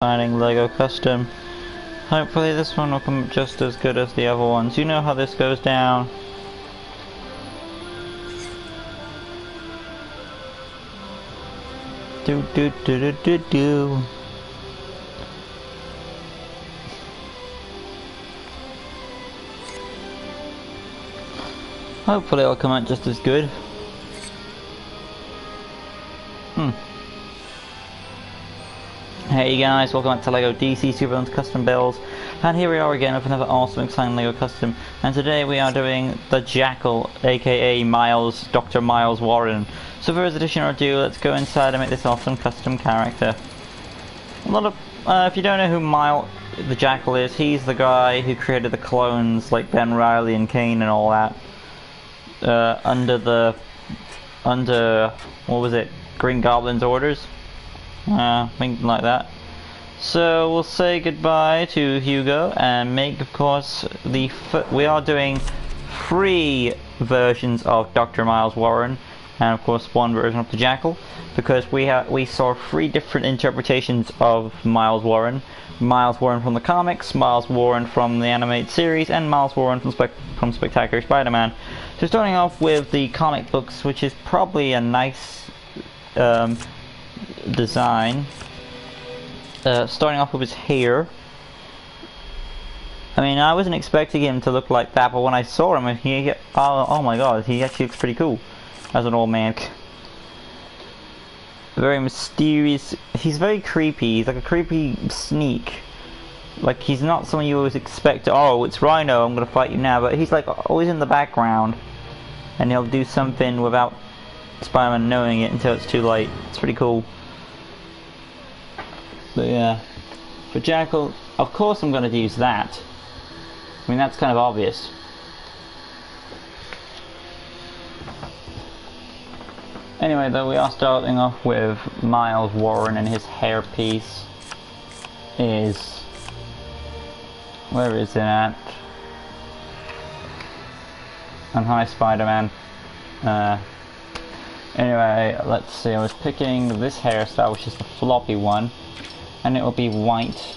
Signing Lego Custom. Hopefully this one will come just as good as the other ones. You know how this goes down. Do do do do do do. Hopefully it'll come out just as good. Hey guys, welcome back to LEGO DC Supervillains Custom Builds, and here we are again with another awesome exciting LEGO Custom, and today we are doing the Jackal, aka Dr. Miles Warren. So for additional ado, let's go inside and make this awesome custom character. If you don't know who the Jackal is, he's the guy who created the clones like Ben Reilly and Kane and all that, under what was it, Green Goblin's orders? Something like that. So we'll say goodbye to Hugo and make, of course, we are doing 3 versions of Dr. Miles Warren, and of course 1 version of the Jackal, because we saw 3 different interpretations of Miles Warren. Miles Warren from the comics, Miles Warren from the animated series, and Miles Warren from Spectacular Spider-Man. So starting off with the comic books, which is probably a nice design. Starting off with his hair. I mean, I wasn't expecting him to look like that, but when I saw him, oh my god, he actually looks pretty cool as an old man. Very mysterious. He's very creepy. He's like a creepy sneak. Like, he's not someone you always expect. Oh, it's Rhino, I'm gonna fight you now. But he's like always in the background, and he'll do something without Spider-Man knowing it until it's too late. It's pretty cool. But yeah, for Jackal, of course I'm going to use that. I mean, that's kind of obvious. Anyway, though, we are starting off with Miles Warren, and his hairpiece is... where is it at? And hi, Spider-Man. Anyway, let's see, I was picking this hairstyle, which is the floppy one, and it will be white.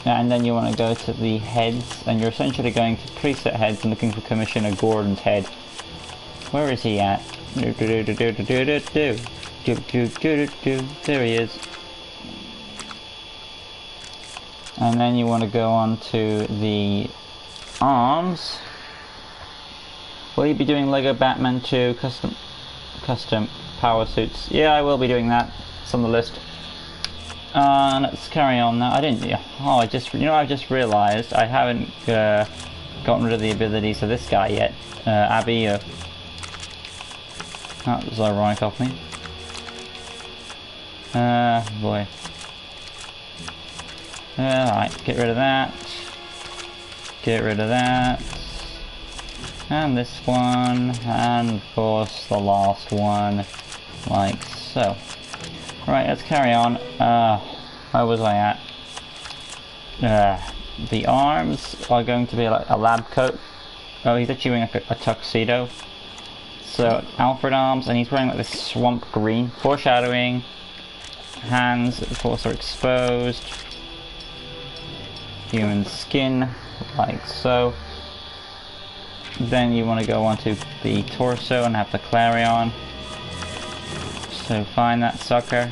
And then you want to go to the heads, and you're essentially going to preset heads and looking for Commissioner Gordon's head. Where is he at? There he is. And then you want to go on to the arms. Will you be doing Lego Batman 2 custom power suits? Yeah, I will be doing that. It's on the list. Let's carry on now. I've just realised I haven't gotten rid of the abilities of this guy yet. Abby. That was ironic of me. Boy. Alright, get rid of that. Get rid of that. And this one, and of course the last one, like so. Right, let's carry on. Where was I at? The arms are going to be like a lab coat. Oh, he's actually wearing like a tuxedo. So, Alfred arms, and he's wearing like this swamp green. Foreshadowing. Hands, of course, are exposed. Human skin, like so. Then you want to go onto the torso and have the clarion. So find that sucker.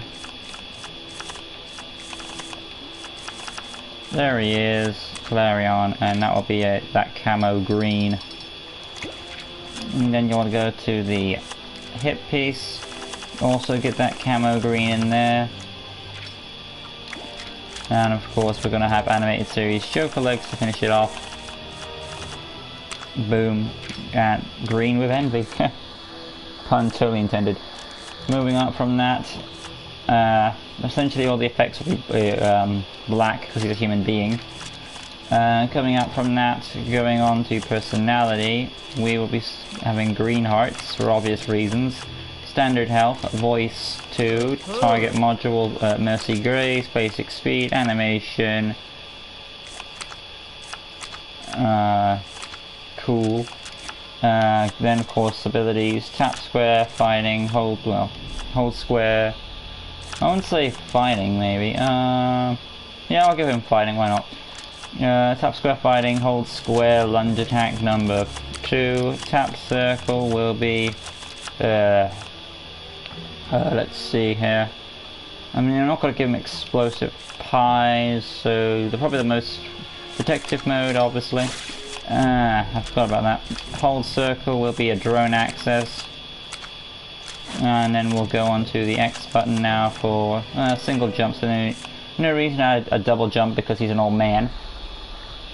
There he is, clarion, and that will be that camo green. And then you want to go to the hip piece. Also get that camo green in there. And of course we're going to have animated series Joker legs to finish it off. Boom. And green with envy. Pun totally intended. Moving up from that, essentially all the effects will be black because he's a human being. Coming out from that, going on to personality, we will be having green hearts for obvious reasons. Standard health, voice 2, target module, Mercy Grace, basic speed, animation. Cool. Then of course abilities, tap square, fighting, hold square, I wouldn't say fighting, maybe. Yeah, I'll give him fighting, why not? Tap square fighting, hold square, lunge attack number 2. Tap circle will be... let's see here. I mean, I'm not going to give him explosive pies, so they're probably the most protective mode, obviously. I forgot about that. Hold circle will be a drone access. And then we'll go on to the X button now for single jumps. No reason to add a double jump because he's an old man.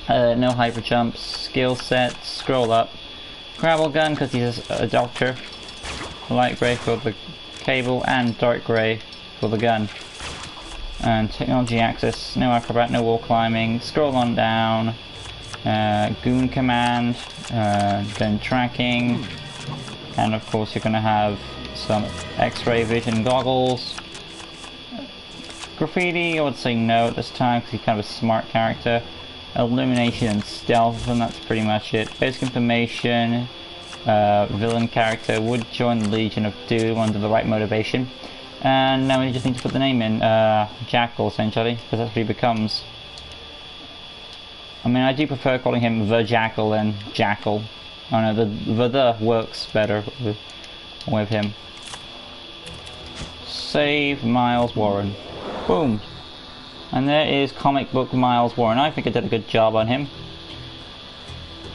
No hyper jumps, skill set, scroll up. Gravel gun because he's a doctor. Light grey for the cable and dark grey for the gun. And technology access, no acrobat, no wall climbing. Scroll on down. Goon command, gun tracking, and of course you're going to have some X-ray vision goggles. Graffiti, I would say no at this time because he's kind of a smart character. Illumination and stealth, and that's pretty much it. Basic information, villain character would join the Legion of Doom under the right motivation. And now we just need to put the name in, Jackal essentially, because that's what he becomes. I mean, I do prefer calling him the Jackal than Jackal. I know the works better with him. Save Miles Warren. Boom. And there is comic book Miles Warren. I think I did a good job on him,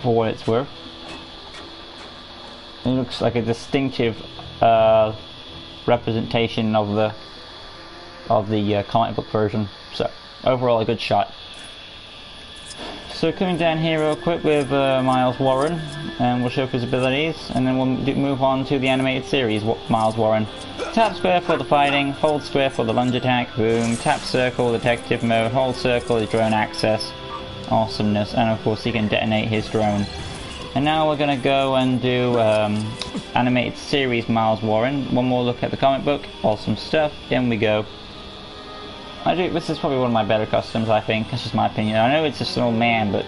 for what it's worth. It looks like a distinctive representation of the comic book version. So overall, a good shot. So coming down here real quick with Miles Warren, and we'll show off his abilities, and then we'll move on to the animated series, Miles Warren. Tap square for the fighting, hold square for the lunge attack, boom, tap circle, detective mode, hold circle is drone access, awesomeness, and of course he can detonate his drone. And now we're going to go and do animated series Miles Warren. One more look at the comic book, awesome stuff, in we go. This is probably one of my better customs, I think. That's just my opinion. I know it's just an old man, but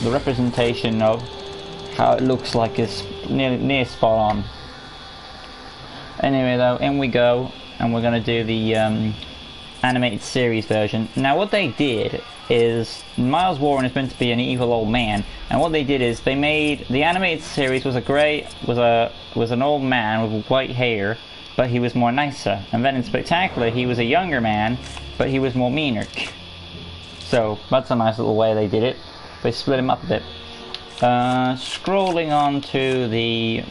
the representation of how it looks like is near spot on. Anyway, though, in we go, and we're going to do the animated series version. Now, what they did is Miles Warren is meant to be an evil old man, and what they did is they made the animated series was an old man with white hair, but he was more nicer. And then in Spectacular, he was a younger man, but he was more meaner. So that's a nice little way they did it. They split him up a bit. Scrolling on to the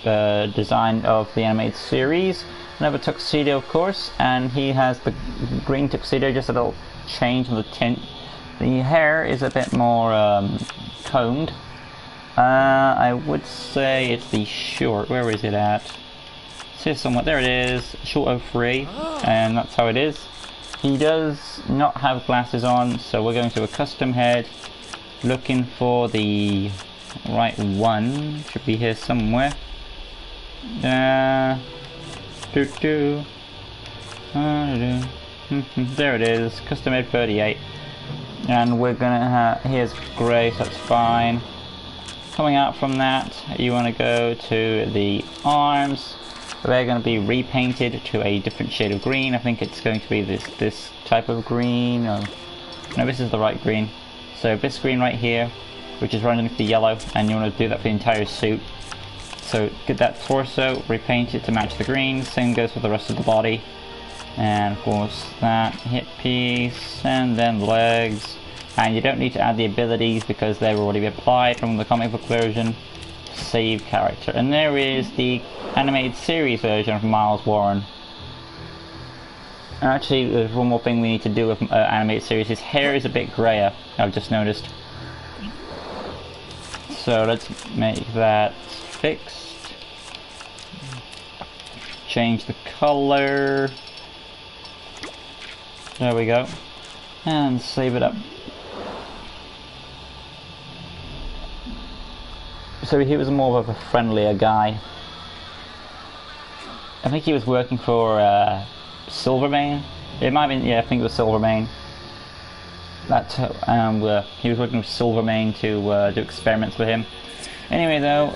design of the animated series, another tuxedo of course, and he has the green tuxedo, just a little change in the tint. The hair is a bit more combed. I would say it's the short, where is it at? It's here somewhere, there it is, short 03, and that's how it is. He does not have glasses on, so we're going to a custom head, looking for the right one. Should be here somewhere. There it is, custom head 38. And we're gonna have, here's grey, so that's fine. Coming out from that, you want to go to the arms. They're going to be repainted to a different shade of green. I think it's going to be this type of green. Or, no, this is the right green. So this green right here, which is right underneath the yellow, and you want to do that for the entire suit. So get that torso, repaint it to match the green. Same goes for the rest of the body. And of course that hip piece, and then legs. And you don't need to add the abilities because they've already been applied from the comic book version. Save character, and there is the animated series version of Miles Warren. Actually, there's one more thing we need to do with animated series. His hair is a bit grayer, I've just noticed. So let's make that fixed. Change the color. There we go. And save it up. So he was more of a friendlier guy. I think he was working for Silvermane. It might have been, yeah, I think it was Silvermane. He was working with Silvermane to do experiments with him. Anyway though,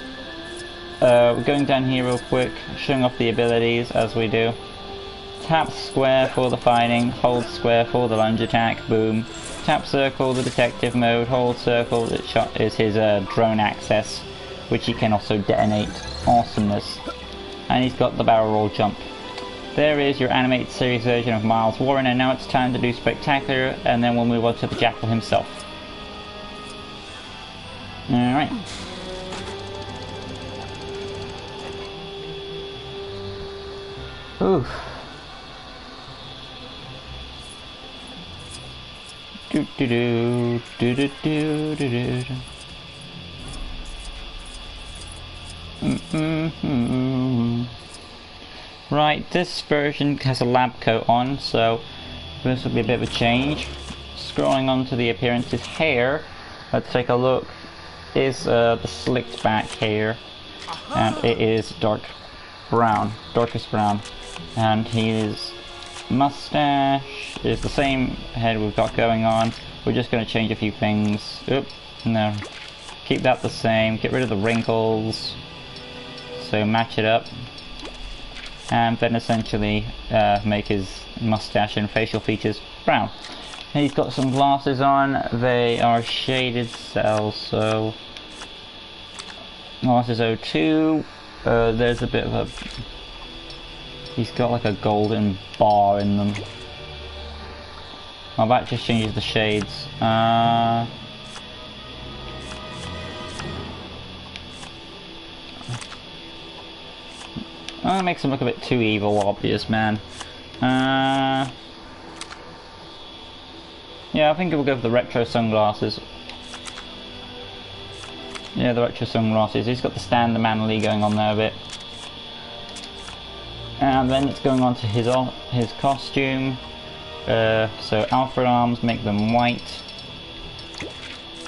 we're going down here real quick, showing off the abilities as we do. Tap square for the fighting, hold square for the lunge attack, boom. Tap circle the detective mode, hold circle is his drone access, which he can also detonate. Awesomeness. And he's got the barrel roll jump. There is your animated series version of Miles Warren, and now it's time to do Spectacular, and then we'll move on to the Jackal himself. Alright. Oof. Do do do do do do do do. Right, this version has a lab coat on, so this will be a bit of a change. Scrolling on to the appearances, hair, let's take a look, is the slicked back hair, and it is dark brown, darkest brown, and his mustache is the same head we've got going on. We're just going to change a few things. Oop, no, keep that the same, get rid of the wrinkles, so match it up. And then essentially make his mustache and facial features brown. And he's got some glasses on, they are shaded cells, so glasses 02, there's a bit of a, he's got like a golden bar in them. Oh, that just changes the shades. That makes him look a bit too evil, obvious, man. Yeah, I think we'll go for the retro sunglasses. Yeah, the retro sunglasses. He's got the Stan the Man-Lee going on there a bit. And then it's going on to his costume. So Alfred arms, make them white.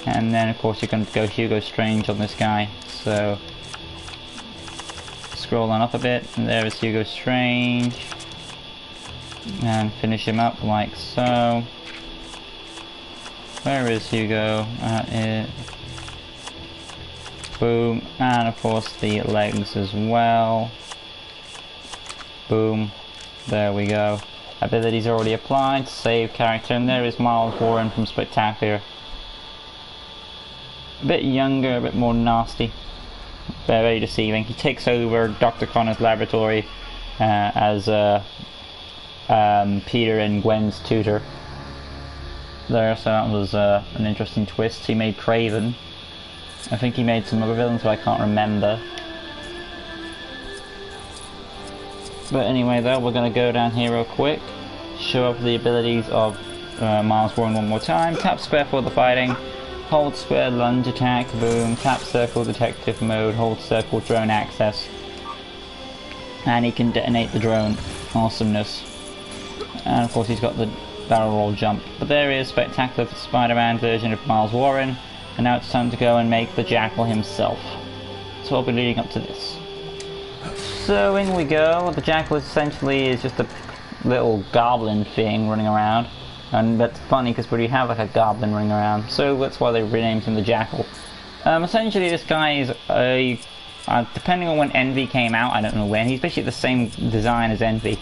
And then of course you're going to go Hugo Strange on this guy. So scroll on up a bit, and there is Hugo Strange. And finish him up like so. Where is Hugo? Boom, and of course the legs as well. Boom, there we go. Abilities already applied, save character, and there is Miles Warren from Spectacular. A bit younger, a bit more nasty. Very deceiving. He takes over Dr. Connor's laboratory as Peter and Gwen's tutor. There, so that was an interesting twist. He made Craven. I think he made some other villains, but I can't remember. But anyway, though, we're going to go down here real quick, show off the abilities of Miles Warren one more time. Tap square for the fighting, hold square lunge attack, boom, tap circle detective mode, hold circle drone access, and he can detonate the drone. Awesomeness. And of course he's got the barrel roll jump. But there is Spectacular Spider-Man version of Miles Warren, and now it's time to go and make the Jackal himself. So I'll be leading up to this. So in we go. The Jackal essentially is just a little goblin thing running around, and that's funny because we have like a goblin running around, so that's why they renamed him the Jackal. Essentially this guy is a, depending on when Envy came out, I don't know when, he's basically the same design as Envy.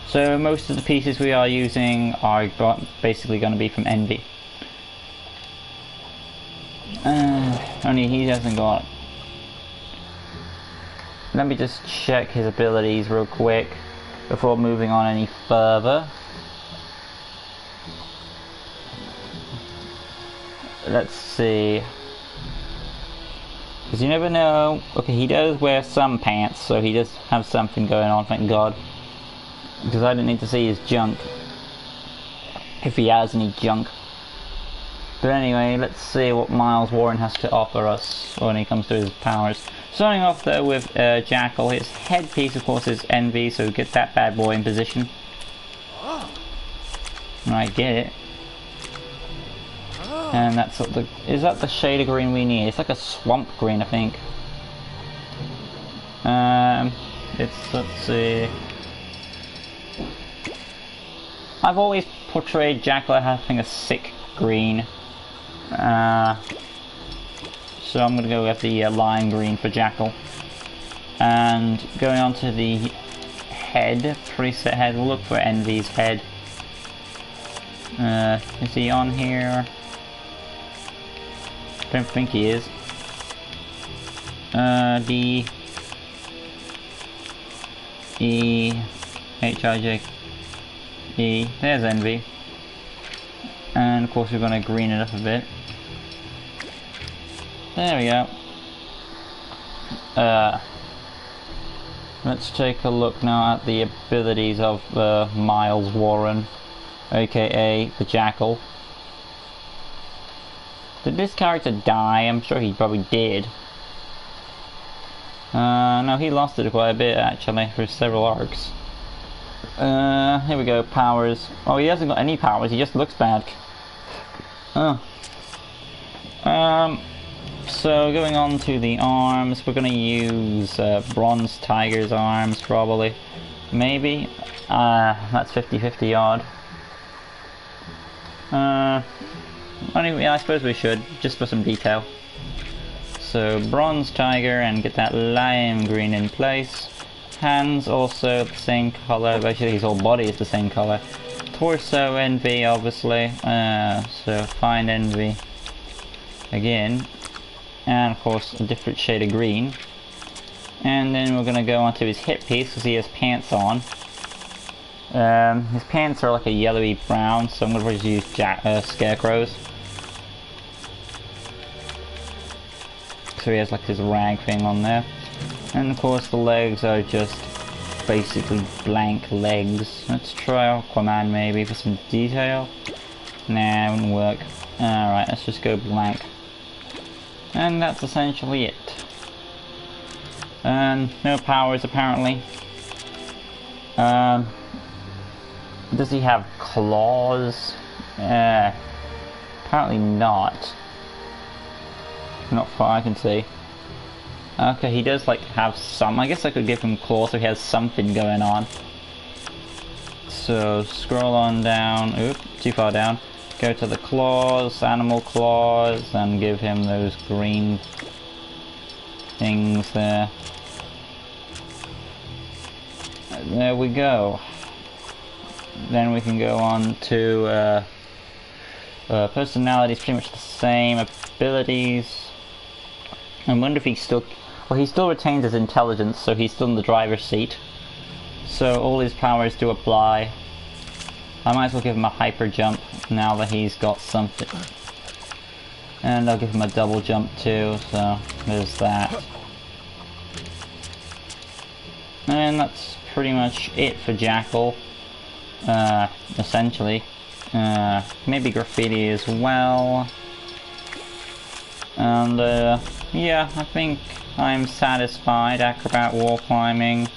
So most of the pieces we are using are basically going to be from Envy. Only he hasn't got. Let me just check his abilities real quick before moving on any further. Let's see. Because you never know. Okay, he does wear some pants, so he does have something going on, thank God. Because I didn't need to see his junk. If he has any junk. But anyway, let's see what Miles Warren has to offer us when it comes to his powers. Starting off though with Jackal, his headpiece of course is Envy, so get that bad boy in position. I get it. And that's what the, is that the shade of green we need? It's like a swamp green, I think. Let's see. I've always portrayed Jackal as having a sick green. So I'm going to go with the lime green for Jackal. And going on to the head, preset head. We'll look for Envy's head. Is he on here? Don't think he is. D E H I J E. There's Envy. And of course we're going to green it up a bit. There we go. Let's take a look now at the abilities of Miles Warren, aka the Jackal. Did this character die? I'm sure he probably did. No, he lost it quite a bit actually for several arcs. Here we go, powers. Oh, he hasn't got any powers, he just looks bad. Oh. So going on to the arms, we're gonna use Bronze Tiger's arms probably. Maybe. That's 50-50 odd. Anyway, I suppose we should, just for some detail. So Bronze Tiger, and get that lime green in place. Hands also the same colour, basically his whole body is the same colour. Torso Envy obviously, so find Envy again. And of course a different shade of green. And then we're going to go on to his hip piece because he has pants on. His pants are like a yellowy brown, so I'm going to just use Scarecrow's. So he has like his rag thing on there. And of course the legs are just basically blank legs. Let's try Aquaman maybe for some detail. Nah, it wouldn't work. Alright, let's just go blank. And that's essentially it. And no powers apparently. Does he have claws? Apparently not. Not far I can see. Okay, he does like have some. I guess I could give him claws so he has something going on. So scroll on down. Oop, too far down. Go to the claws, animal claws, and give him those green things there. There we go. Then we can go on to personalities, pretty much the same. Abilities. I wonder if he still... Well, he still retains his intelligence, so he's still in the driver's seat. So all his powers do apply. I might as well give him a hyper jump now that he's got something. And I'll give him a double jump too, so there's that. And that's pretty much it for Jackal. Essentially. Maybe graffiti as well. And yeah, I think I'm satisfied. Acrobat, wall climbing.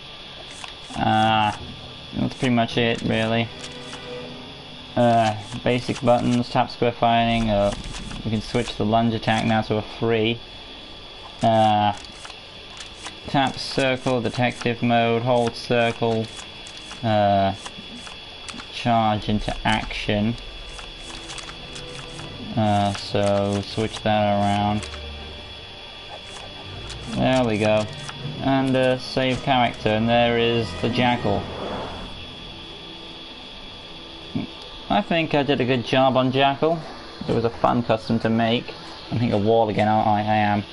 That's pretty much it, really. Basic buttons, tap square fighting. We can switch the lunge attack now to a 3. Tap circle, detective mode, hold circle, charge into action. So switch that around. There we go. And save character, and there is the Jackal. I think I did a good job on Jackal. It was a fun custom to make. I'm hitting a wall again, aren't I? I am.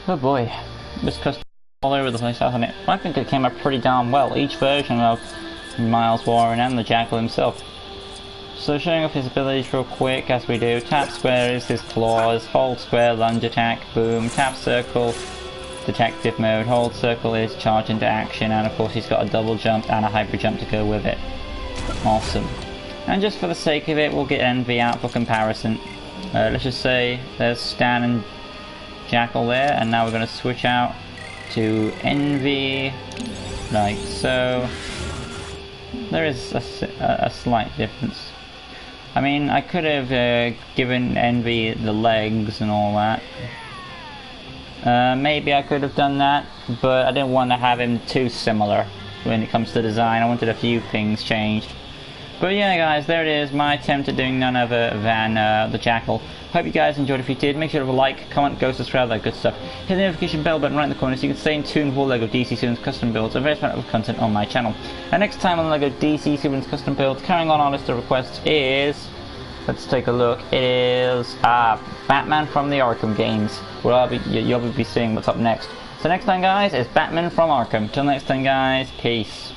Oh boy, this custom all over the place, hasn't it? I think it came out pretty darn well. Each version of Miles Warren and the Jackal himself. So showing off his abilities real quick as we do. Tap square is his claws, hold square lunge attack, boom, tap circle, detective mode, hold circle is charge into action, and of course he's got a double jump and a hyper jump to go with it. Awesome. And just for the sake of it, we'll get Envy out for comparison. Let's just say there's Stan and Jackal there, and now we're going to switch out to Envy, like so. There is a slight difference. I mean, I could have given Envy the legs and all that. Maybe I could have done that, but I didn't want to have him too similar when it comes to design. I wanted a few things changed. But yeah, guys, there it is, my attempt at doing none other than the Jackal. Hope you guys enjoyed. If you did, make sure to leave a like, comment, go subscribe, that good stuff. Hit the notification bell button right in the corner so you can stay in tune with all LEGO DC Supervillains custom builds and various amount of content on my channel. And next time on LEGO DC Supervillains custom builds, carrying on our list of requests is... let's take a look. It is Batman from the Arkham games. Well, you'll be seeing what's up next. So next time, guys, is Batman from Arkham. Till next time, guys, peace.